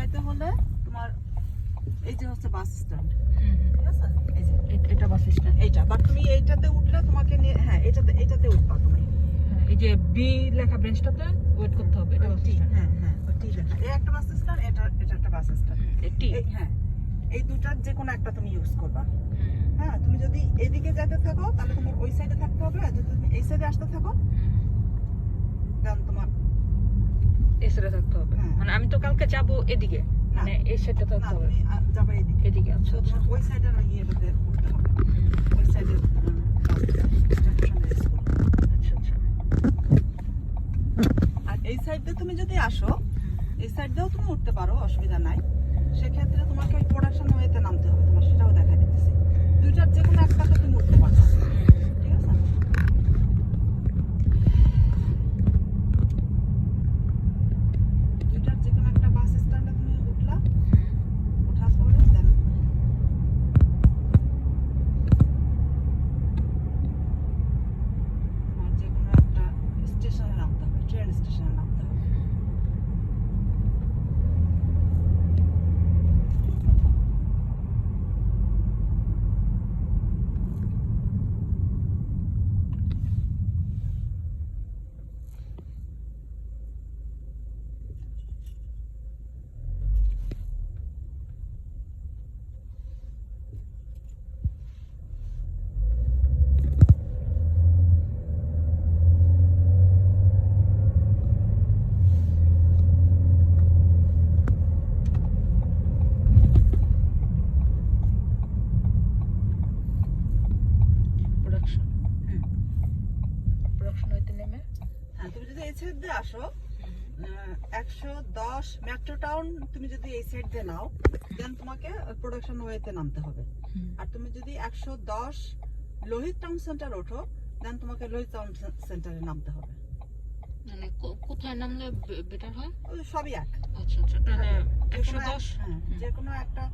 যাইতে হলে তোমার এই যে হচ্ছে বাস স্ট্যান্ড, ঠিক আছে? এই যে এটা বাস স্ট্যান্ড। এইটা, বাট তুমি এইটাতে উঠলে তোমাকে হ্যাঁ এটাতে উঠবা তুমি। এই যে বি লেখা ব্রেঞ্চটাতে ওয়েট করতে হবে, এটা বাস স্ট্যান্ড। হ্যাঁ হ্যাঁ টি লেখা, এই একটা বাস স্ট্যান্ড, এটা একটা বাস স্ট্যান্ড। টি। হ্যাঁ, এই দুটার যে কোনো একটা তুমি ইউজ করবা। হ্যাঁ, তুমি যদি এদিকে যেতে থাকো তাহলে তোমার ওই সাইডে থাকতে হবে, আর যদি তুমি এই সাইডে আসতে থাকো দেন তোমার এই সাইডে থাকতে হবে। মানে আমি তো কালকে যাব এদিকে, মানে এই সাইডে না, থাকতে হবে। তুমি যাবে এদিকে। এদিকে, আচ্ছা তো আচ্ছা। তোমার ওই সাইডের ইয়েটাতে উঠতে হবে, ওই সাইডের স্টেশনে স্কুল। আচ্ছা আচ্ছা। আর এই সাইড দিয়ে তুমি যদি আসো, এই সাইড দিয়েও তুমি উঠতে পারো, অসুবিধা নাই। সেক্ষেত্রে তোমাকে ওই প্রোডাকশন ওয়েতে নামতে হবে, তোমার সেটাও দেখা দিতেছি। দুইটার যে কোনো একটাতে তুমি উঠতে পারো, ঠিক আছে? দুইটার যে কোনো একটা বাস স্ট্যান্ডে তুমি উঠলা, ওঠার পরে দেন তোমার যে কোনো একটা স্টেশনে নামতে হবে, ট্রেন স্টেশনে নামতে হবে। প্রোডাকশন। প্রোডাকশন হইতে নেমে হ্যাঁ, তুমি যদি এই সাইড দিয়ে আসো, 110 মেট্রো টাউন তুমি যদি এই সাইড দিয়ে নাও, দেন তোমাকে প্রোডাকশন ওয়েতে নামতে হবে। আর তুমি যদি 110 লোহিত টাউন সেন্টার ওঠো, দেন তোমাকে লোহিত টাউন সেন্টারে নামতে হবে। মানে কোথায় নামলে বেটার হয়? ওই সবই এক। আচ্ছা আচ্ছা, তাহলে যে কোনো 110। হ্যাঁ, যে কোনো একটা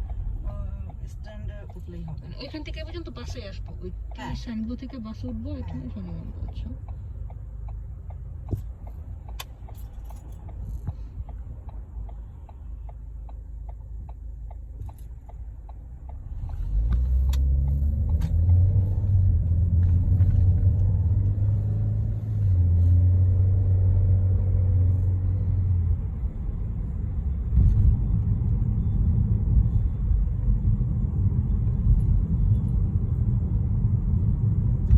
স্ট্যান্ডে উঠলেই হবে। ওইখান থেকে পর্যন্ত বাসে আসবো, ওই হ্যাঁ। সানগো থেকে বাসে উঠবো, এখানে শনি নামবো। আচ্ছা।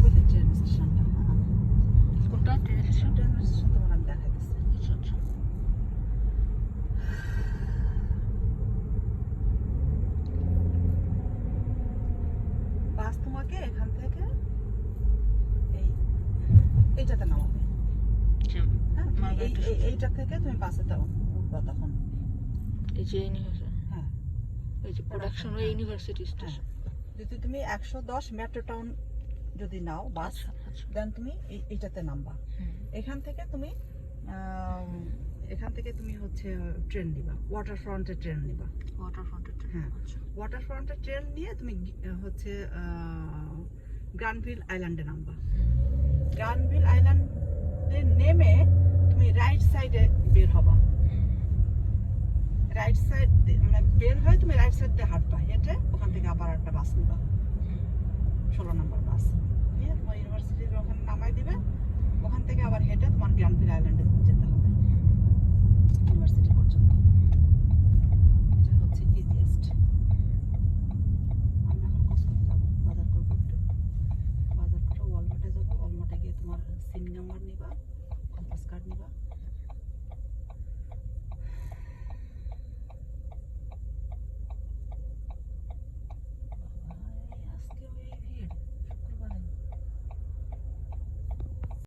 ওই যে ট্রেন স্টেশনটা, হ্যাঁ। কোনটা ট্রেন স্টেশন? ট্রেন স্টেশন তোমার আমি দেখাই দিচ্ছি। আচ্ছা আচ্ছা। বাস তোমাকে এখান থেকে এইটাতে নামাবে। হ্যাঁ, তুমি এইটা থেকে তুমি বাসে উঠবা তখন। এই যে ইউনিভার্সিটি, হ্যাঁ, এই যে প্রোডাকশন ওই ইউনিভার্সিটি স্টেশন। যদি তুমি 110 মেট্রো টাউন যদি নাও বাস, আচ্ছা। দেন তুমি এইটাতে নামবা। এখান থেকে তুমি হচ্ছে ট্রেন নিবা, ওয়াটার ফ্রন্টের ট্রেন নিবা। ওয়াটার ফ্রন্টের ট্রেন। হ্যাঁ, আচ্ছা। ওয়াটার ফ্রন্টের ট্রেন নিয়ে তুমি হচ্ছে গ্রানভিল আইল্যান্ডে নামবা। গ্রানভিল আইল্যান্ডে নেমে তুমি রাইট সাইডে বের হবা। রাইট সাইড মানে বের হয়ে তুমি রাইট সাইড দিয়ে হাঁটবা, হেঁটে ওখান থেকে আবার একটা বাস নিবা, 16 নম্বর বাস নিয়ে তোমার ইউনিভার্সিটির ওখানে নামাই দিবে। ওখান থেকে আবার হেঁটে তোমার গ্রানভিল আইল্যান্ডে যেতে হবে, ইউনিভার্সিটি পর্যন্ত। এটা হচ্ছে ইজিয়েস্ট। আমি এখন কসকোতে যাবো, বাজার করবো একটু। বাজার করে ওয়ালমার্টে যাবো, ওয়ালমার্টে গিয়ে তোমার সিম নাম্বার নিবা, কম্পাস কার্ড নিবা।